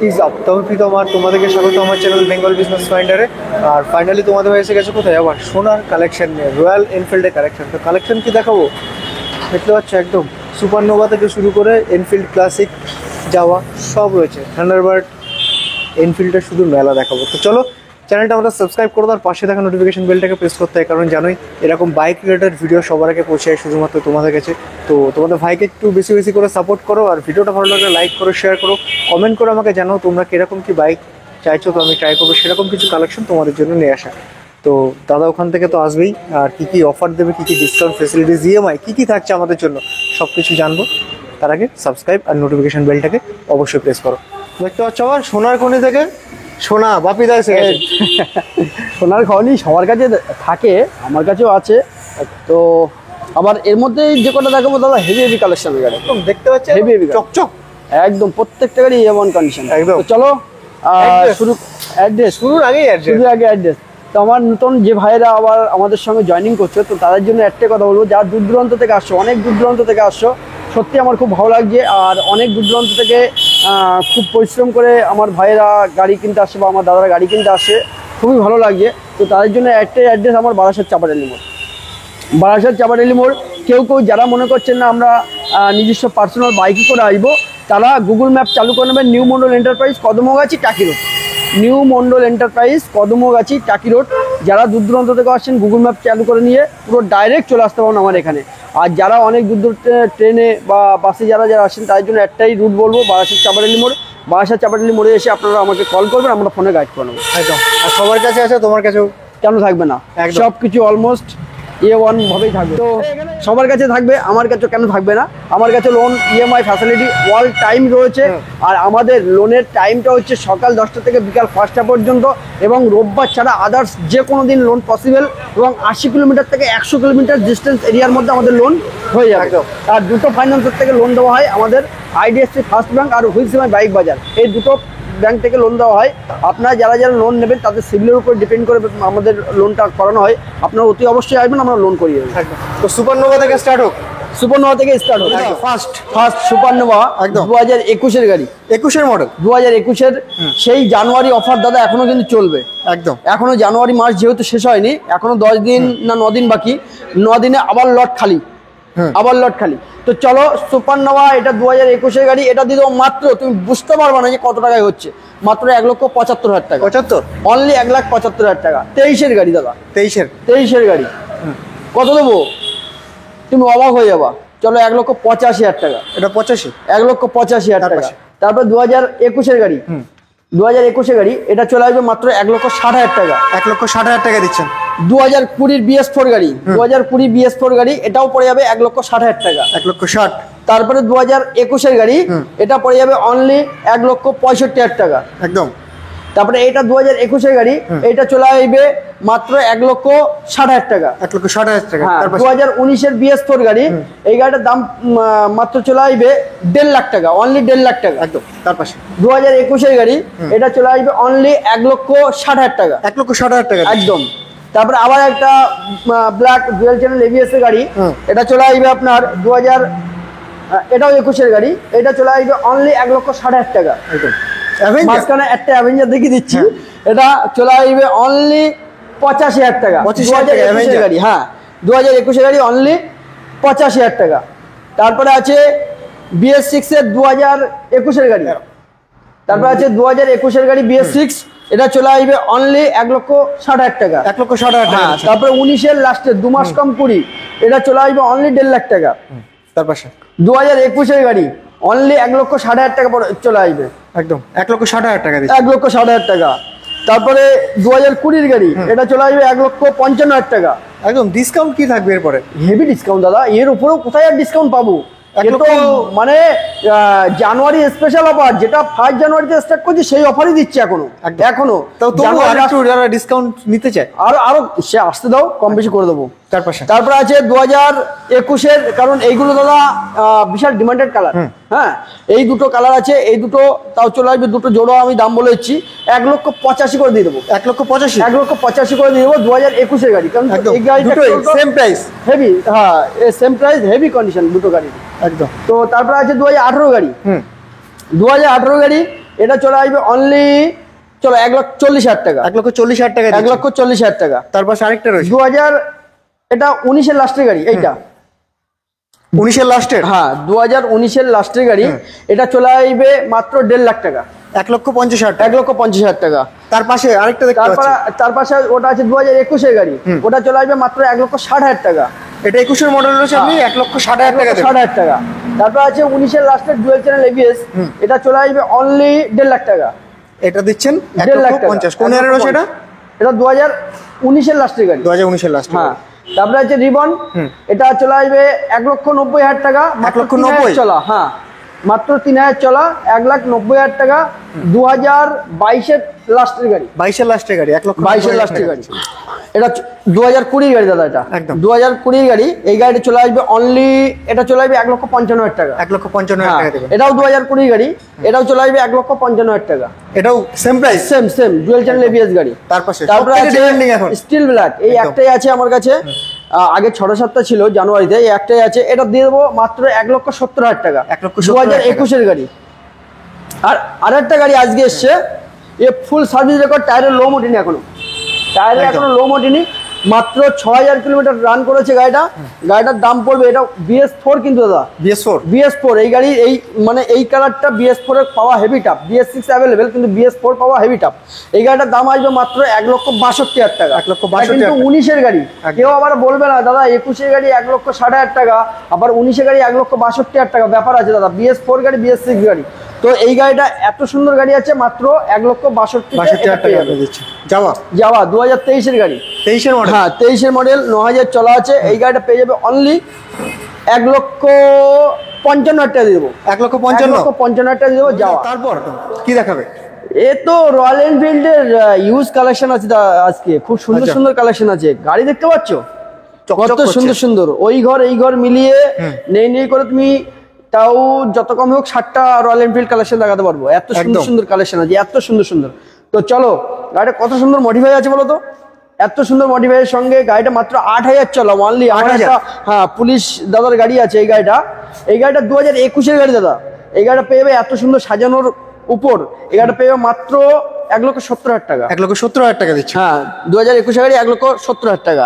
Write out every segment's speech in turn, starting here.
Is up. তবে প্রীতম আর তোমাদেরকে স্বাগত আমার চ্যানেল বেঙ্গল বিজনেস ফাইন্ডারে। আর ফাইনালি তোমাদের এসে গেছে কোথায় আবার সোনার কালেকশন নিয়ে, রয়্যাল এনফিল্ডের কালেকশন। তো কালেকশন কি দেখাবো দেখতে পাচ্ছ, একদম সুপারনোভা থেকে শুরু করে এনফিল্ড ক্লাসিক যাওয়া সব রয়েছে। থান্ডারবার্ড এনফিল্ডের শুধু মেলা দেখাবো। তো চলো চ্যানেলটা আমরা সাবস্ক্রাইব করে দেওয়ার পাশে থাকা নোটিফিকেশন বেলটাকে প্রেস করতে হয়, কারণ জানোই এরকম বাইক রিলেটেড ভিডিও সবার আগে পৌঁছে যায় শুধুমাত্র তোমাদের কাছে। তো তোমাদের ভাইকে একটু বেশি বেশি করে সাপোর্ট করো, আর ভিডিওটা ভালো লাগলে লাইক করো, শেয়ার করো, কমেন্ট করে আমাকে জানাও তোমরা কীরকম কী বাইক চাইছো। তো আমি ট্রাই করবো সেরকম কিছু কালেকশন তোমাদের জন্য নিয়ে আসা। তো দাদা ওখান থেকে তো আসবেই, আর কী কী অফার দেবে, কী কী ডিসকাউন্ট ফেসিলিটিস, ইএমআই কী কী থাকছে আমাদের জন্য সব কিছু জানবো। তার আগে সাবস্ক্রাইব আর নোটিফিকেশন বেলটাকে অবশ্যই প্রেস করো। দেখতে পাচ্ছ আবার সোনার খনি থেকে সোনা বাপিদা এসে গেছে। সোনার খনি সবার কাছে থাকে, আমার কাছেও আছে। তো আবার এর মধ্যে যে কটা দেখাবো দাদা হেভি হেভি কালেকশন গাড়ি, একদম দেখতে পাচ্ছি হেভি হেভি চকচক একদম প্রত্যেকটা গাড়ি এমন কন্ডিশন। একদম। তো চলো শুরু অ্যাড্রেস শুরুর আগেই শুরুর আগে অ্যাড্রেস। তো আমার নতুন যে ভাইয়েরা আবার আমাদের সঙ্গে জয়েনিং করছে, তো তাদের জন্য একটাই কথা বলবো, যারা দূর দূরান্ত থেকে আসছো, অনেক দূর দূরান্ত থেকে আসছো, সত্যি আমার খুব ভালো লাগছে। আর অনেক দূর দূরান্ত থেকে খুব পরিশ্রম করে আমার ভাইয়েরা গাড়ি কিনতে আসে বা আমার দাদারা গাড়ি কিনতে আসে, খুবই ভালো লাগছে। তো তাদের জন্য একটাই অ্যাড্রেস আমার বারাসাত চাপাডালি মোড়। বারাসাত চাপাডালি মোড়। কেউ কেউ যারা মনে করছেন না আমরা নিজস্ব পার্সোনাল বাইকে করে আসবো, তারা গুগল ম্যাপ চালু করে নেবেন, নিউ মন্ডল এন্টারপ্রাইজ কদমগাছি টাকি road. New Mondal enterprise Kadamgachhi টাকি রোড। যারা দূর দূরান্ত থেকে আসছেন গুগল ম্যাপ চালু করে নিয়ে পুরো ডাইরেক্ট চলে আসতে পারেন আমার এখানে। আর যারা অনেক দূর দূর ট্রেনে বা বাসে যারা আসেন তাদের জন্য একটাই রুট বলবো, বারাসাত চাপাডালি মোড়। বারাসাত চাপাডালি মোড়ে এসে আপনারা আমাকে কল করবেন, আমরা ফোনে গাইড করে নেবো। একদম। আর সবার কাছে আছে, তোমার কাছেও কেন থাকবে না? সব কিছু অলমোস্ট A1 ভাবেই থাকবে। তো সবার কাছে থাকবে, আমার কাছে কেন থাকবে না? আমার কাছে loan EMI facility all time রয়েছে। আর আমাদের লোনের টাইমটা হচ্ছে সকাল 10টা থেকে বিকাল 5টা পর্যন্ত, এবং রোববার ছাড়া আদার্স যে কোনো দিন লোন পসিবল। এবং 80 কিলোমিটার থেকে 100 কিলোমিটার ডিস্টেন্স এরিয়ার মধ্যে আমাদের লোন হয়ে যাবে। আর দুটো ফাইন্যান্সের থেকে লোন দেওয়া হয়, আমাদের IDFC ফার্স্ট ব্যাংক আর হুইলসিমাই বাইক বাজার, এই দুটো ব্যাংক থেকে লোন দেওয়া হয়। আপনারা যারা যারা লোন নেবেন তাদের সিভিলের উপর ডিপেন্ড করে আমাদের লোনটা করানো হয়। আপনারা অতি অবশ্যই আসবেন, আমরা লোন করিয়ে দেবো। তো সুপারনোভা থেকে স্টার্ট হোক। সুপারনোভা থেকে স্টার্ট হোক। ফার্স্ট সুপারনোভা একদম 2021-এর গাড়ি, 21-এর মডেল, 2021-এর সেই জানুয়ারি অফার দাদা এখনো কিন্তু চলবে। একদম এখনো জানুয়ারি মাস যেহেতু শেষ হয়নি, এখনো 10 দিন না 9 দিন বাকি। 9 দিনে আবার লট খালি, আবার লট খালি। তো চলো সুপারনোভা, এটা 2021-এর গাড়ি। এটা দিলেও মাত্র তুমি বুঝতে পারবে না যে কত টাকায় হচ্ছে, মাত্র 1,75,000 টাকা। 75 অনলি 1,75,000 টাকা। 23-এর গাড়ি দাদা, 23-এর গাড়ি। কত দেবো তুমি অবাক হয়ে যাবা। চলো 1,85,000 টাকা। এটা 85, 1,85,000 টাকা। তারপর 2021-এর গাড়ি, 2021-এর গাড়ি, এটা চলে আসবে মাত্র 1,60,000 টাকা। 1,60,000 টাকা দিচ্ছেন। 2020-র BS4 গাড়ি, 2020 BS4 গাড়ি, এটাও পড়ে যাবে 1,60,000 টাকা। 1,60,000। তারপরে 2021-এর গাড়ি, এটা পড়ে যাবে অনলি 1,65,000 টাকা। একদম। তারপরে এটা 2021-এর গাড়ি, এটা চলে আসবে মাত্র 1,60,000 টাকা। 1,60,000 টাকা। 2019-এর BS4 গাড়ি, এই গাড়িটার দাম মাত্র চলে আসবে 1.5 লাখ টাকা, অনলি 1.5 লাখ টাকা। একদম তার পাশে 2021-এর গাড়ি, এটা চলে আসবে অনলি 1,60,000 টাকা। 1,60,000 টাকা একদম। তারপরে আবার একটা ব্ল্যাক ডুয়াল চ্যানেল ABS-এর গাড়ি, এটা চলে আসবে আপনার 2000, এটাও 21-এর গাড়ি, এটা চলে আসবে অনলি 1,60,000 টাকা। একদম। মাঝখানে একটা অ্যাভেঞ্জার দেখিয়ে দিচ্ছি, এটা চলে আসবে অনলি 85,000 টাকা। 2021-এর গাড়ি, হ্যাঁ 2021-এর গাড়ি অনলি 85,000 টাকা। তারপরে আছে BS6-এর 2021-এর গাড়ি, তারপরে আছে 2021-এর গাড়ি BS6, এটা চলে আসবে অনলি 1,60,000 টাকা। 1,60,000 টাকা। তারপরে 19-এর লাস্টে 2 মাস কম 20, এটা চলে আসবে অনলি 1.5 লাখ টাকা। তার পাশে 2021-এর গাড়ি অনলি 1,60,000 টাকা চলে আসবে। একদম 1,60,000 টাকা দিচ্ছি। 1,60,000 টাকা। তারপরে 2020-এর গাড়ি, এটা চলে আসবে 1,55,000 টাকা। একদম। ডিসকাউন্ট কি থাকবে এরপরে? হেভি ডিসকাউন্ট দাদা, এর উপরেও কোথায় আর ডিসকাউন্ট পাবো? মানে জানুয়ারি স্পেশাল অফার, যেটা 1 জানুয়ারিতে স্টার্ট করছি সেই অফারই দিচ্ছি এখনো। যারা ডিসকাউন্ট নিতে চায় আরো সে আসতে দাও, কম বেশি করে দেবো। তারপরে আছে 2021-এর, কারণ এইগুলো দাদা বিশাল ডিমান্ডেড কালার। হ্যাঁ, এই দুটো কালার আছে, এই দুটো তাও চলে আসবে, দুটো জোড়া আমি দাম বলে দিচ্ছি 1,85,000 করে দিয়ে দেবো। 1,85,000 করে দিয়ে দেবো 2021-এর গাড়ি, কারণ এই গাড়িটা সেম প্রাইস, হেভি, হ্যাঁ সেম প্রাইস, হেভি কন্ডিশন দুটো গাড়ি। একদম। তো তারপরে আছে 2018 গাড়ি, 2018 গাড়ি, এটা চলে আসবে অনলি, চলো 1,40,000 টাকা। 1,40,000 টাকা, 1,40,000 টাকা। তার পাশে আরেকটা রয়েছে 2000, এটা 19-এর লাস্টের গাড়ি, এইটা 19-এর লাস্টের। হ্যাঁ 2019-এর লাস্টের গাড়ি। এটা চলে আসবে মাত্র 1.5 লাখ টাকা, 1,50,000 টাকা। 1,50,000 টাকা। তার পাশে আরেকটা দেখতে পাচ্ছি, তার পাশে ওটা আছে 2021-এর গাড়ি, ওটা চলে আসবে মাত্র 1,60,000 টাকা। এটা 21-এর মডেল রয়েছে, আপনি 1,60,000 টাকা দেবেন। 60,000 টাকা। তারপর আছে 19-এর লাস্টের ডুয়াল চ্যানেল এবিএস, এটা চলে আসবে অনলি 1.5 লাখ টাকা। এটা দিচ্ছেন 1.5 লাখ টাকা। 1,50,000। কোন ইয়ারে রয়েছে এটা? এটা 2019-এর লাস্টের গাড়ি, 2019-এর লাস্ট। হ্যাঁ। তারপরে আছে রিবন, এটা চলে আসবে 1,90,000 টাকা, মাত্র 1,90,000 চলা, হ্যাঁ মাত্র 3,000 চলা, 1,90,000 টাকা। 2022-এর লাস্টের গাড়ি, 22-এর লাস্টের গাড়ি, 22-এর লাস্টের গাড়ি। এটা 2020 গাড়ি দাদা, এটা একদম 2020 গাড়ি। এই গাড়িটা চলে আসবে অনলি, এটা চলে আসবে 1,55,000 টাকা। 1,55,000 টাকা দেবেন। এটাও 2020 গাড়ি, এটাও চলে আসবে 1,55,000 টাকা। এটাও same price, same dual channel ABS গাড়ি। তার পাশে তারপরে সবথেকে আছে demanding এখন স্টিল ব্ল্যাক, এই একদম। একটাই আছে আমার কাছে। আগে 6-7টা ছিল জানুয়ারিতে, এই একটাই আছে। এটা দিয়ে দেবো মাত্র 1,70,000 টাকা, 1,70,000 2021-এর গাড়ি। আর আরেকটা গাড়ি আজকে এসছে, এ ফুল সার্ভিস রেকর্ড, টায়ারের লো মোটিনি, টায়ারের এখনো লো মোটিনি, মাত্র 6,000 কিলোমিটার রান করেছে গাড়িটা। গাড়িটার দাম পড়বে, এটা BS4 কিন্তু দাদা, BS4 এই গাড়ি, এই মানে এই কালারটা BS4 এর পাওয়া হেভি টাপ। BS6 অ্যাভেলেবেল, কিন্তু BS4 পাওয়া হেভি টাপ। এই গাড়িটার দাম আসবে মাত্র 1,62,000 টাকা, 1,62,000 কিন্তু 19-এর গাড়ি। কেউ আবার বলবে না দাদা 21-এর গাড়ি 1,60,000 টাকা, আবার 19-এর গাড়ি 1,62,000 টাকা, ব্যাপার আছে দাদা। BS4 গাড়ি, BS6 গাড়ি। তো এই গাড়িটা এত সুন্দর গাড়ি আছে, মাত্র 1,62,000 টাকা দিচ্ছে। যাওয়া 2023-এর গাড়ি, 23-এর মডেল, হ্যাঁ 23-এর মডেল, 9,000 চলা আছে। এই গাড়িটা পেয়ে যাবে অনলি 1,55,000 টাকা দিয়ে দেবো, 1,55,000 টাকা দিয়ে দেবো। যাওয়া। তারপর কি দেখাবে? এ তো রয়্যাল এনফিল্ডের ইউজ কালেকশন আছে আজকে, খুব সুন্দর সুন্দর কালেকশন আছে। গাড়ি দেখতে পাচ্ছ কত সুন্দর সুন্দর, ওই ঘর এই ঘর মিলিয়ে নেই করে তুমি তাও যত কম হোক 60টা রয়্যাল এনফিল্ড কালেকশন দেখাতে পারবো। এত সুন্দর সুন্দর কালেকশন আছে, এত সুন্দর সুন্দর। তো চলো, গাড়িটা কত সুন্দর মডিফাই আছে বলো তো, এত সুন্দর মডিফাইয়ের সঙ্গে গাড়িটা মাত্র 8,000 চলা অনলি। আমার একটা হ্যাঁ পুলিশ দাদার গাড়ি আছে, এই গাড়িটা 2021-এর গাড়ি দাদা। এই গাড়িটা পেয়ে যাবে এত সুন্দর সাজানোর উপর, এই গাড়িটা পেয়ে যাবে মাত্র 1,70,000 টাকা, 1,70,000 টাকা দিচ্ছে। হ্যাঁ 2021-এর গাড়ি 1,70,000 টাকা।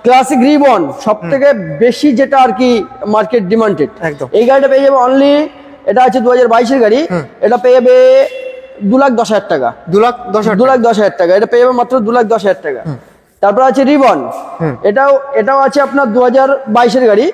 ক্লাসিক রিবন সব থেকে বেশি যেটা আর কি মার্কেট ডিমান্ডেড, একদম। এই গাড়িটা পেয়ে যাবে অনলি, এটা আছে 2022-এর গাড়ি, এটা পেয়ে যাবে 2,10,000 টাকা, 2,10,000 টাকা। এটা পেয়ে যাবে মাত্র 2,10,000 টাকা। তারপর আছে রিবন, এটাও আছে আপনার 2022-এর গাড়ি,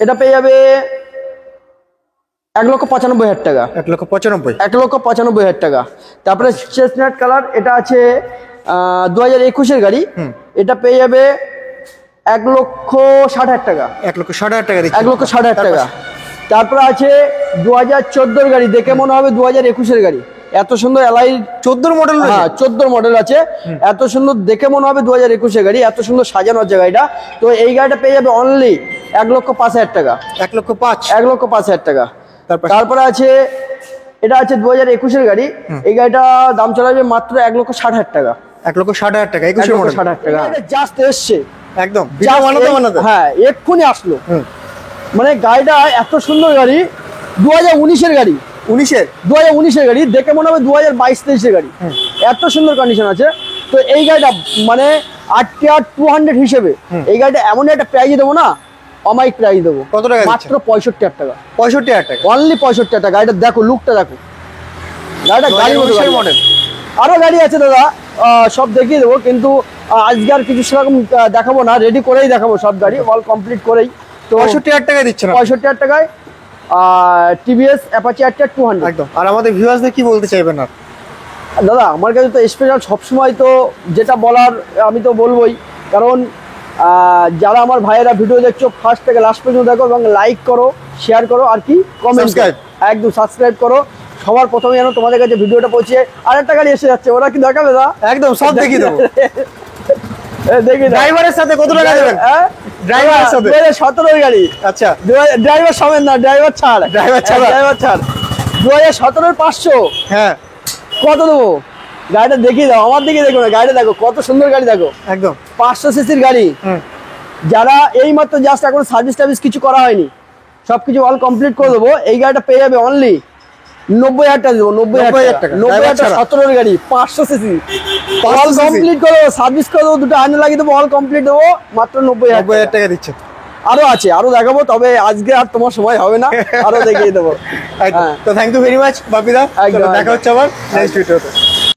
এটা পেয়ে যাবে 1,95,000 টাকা, 1,95,000 টাকা। তারপরে চেস্টনাট কালার, এটা আছে 2021-এর গাড়ি, এটা পেয়ে যাবে 1,60,000 টাকা, 1,60,000 টাকা দিচ্ছে, 1,60,000 টাকা। তারপরে আছে 2014-এর গাড়ি, দেখে মনে হবে 2021-এর গাড়ি। এত সুন্দর এলআই 14 মডেল, হ্যাঁ 14 মডেল আছে, এত সুন্দর দেখে মনে হবে 2021-এর গাড়ি, এত সুন্দর সাজানো আছে গাড়িটা। তো এই গাড়িটা পেয়ে যাবে অনলি 1,05,000 টাকা, 1,05,000 টাকা। তারপরে আছে, এটা আছে 2021-এর গাড়ি, এই গাড়িটা দাম চলে যাবে মাত্র 1,60,000 টাকা, 1,60,000 টাকা, 1,60,000 টাকা। জাস্ট এসছে একদম, হ্যাঁ এক্ষুনি আসলো। মানে গাড়িটা এত সুন্দর গাড়ি, 2019-এর গাড়ি, 2019-এর গাড়ি, দেখে মনে হবে 2022-23-এর গাড়ি, এত সুন্দর কন্ডিশন আছে। তো এই গাড়িটা মানে RTR 200 হিসেবে এই গাড়িটা এমন একটা প্রাইজ দেবো না, অমাইক প্রাইজ দেবো। কত টাকা? মাত্র 65,000 টাকা, 65,000 টাকা, অনলি 65,000 টাকা। গাড়িটা দেখো, লুকটা দেখো, গাড়িটা গাড়ি মডেল। আরো গাড়ি আছে দাদা, সব দেখিয়ে দেবো, কিন্তু আজকে আর কিছু সেরকম দেখাবো না, রেডি করেই দেখাবো সব গাড়ি, অল কমপ্লিট করেই। তো 65,000 টাকা দিচ্ছে না, 65,000 টাকায় টিভিএস অ্যাপাচি RTR 200 একদম। আর আমাদের ভিউয়ার্সদের কি বলতে চাইবেন আর দাদা? আমার কাছে তো স্পেশাল সবসময় তো যেটা বলার আমি তো বলবোই, কারণ যারা আমার ভাইয়েরা ভিডিও দেখছো ফার্স্ট থেকে লাস্ট পর্যন্ত দেখো, এবং লাইক করো, শেয়ার করো, আর কি কমেন্ট, একদম সাবস্ক্রাইব করো। সবার প্রথমে যেন তোমাদের কাছে ভিডিওটা পৌঁছে। আরেকটা গাড়ি এসে যাচ্ছে, ওরা কি দেখাবে দাদা? একদম সব দেখিয়ে দেবো। দেখি ড্রাইভারের সাথে কত টাকা দেবেন? ড্রাইভারের সাথে 2017-এর গাড়ি। আচ্ছা, ড্রাইভার সমেত না, ড্রাইভার ছাড়, 2017-এর 500। হ্যাঁ, কত দেবো? গাড়িটা দেখিয়ে দাও, আমার দিকে দেখো না, গাড়িটা দেখো কত সুন্দর গাড়ি, দেখো একদম 500 সিসির গাড়ি। যারা এই মাত্র জাস্ট এখন সার্ভিস টার্ভিস কিছু করা হয়নি, সবকিছু অল কমপ্লিট করে দেবো। এই গাড়িটা পেয়ে যাবে অনলি 90,000 টাকা দেবো, 90,000 টাকা। 90,000 টাকা, ছাড়া। 17 গাড়ি, 500 সিসি, 500 অল cc কমপ্লিট করবো, সার্ভিস করে দেবো, দুটো আয়না লাগিয়ে দেবো, অল কমপ্লিট দেবো, মাত্র 90,000 90,000 টাকা দিচ্ছে। আরো আছে, আরো দেখাবো, তবে আজকে আর তোমার সময় হবে না, আরো দেখিয়ে দেবো। হ্যাঁ। তো থ্যাংক ইউ ভেরি মাচ বাপিদা, একদম, দেখা একদম। হচ্ছে আবার নেক্সট ভিডিওতে।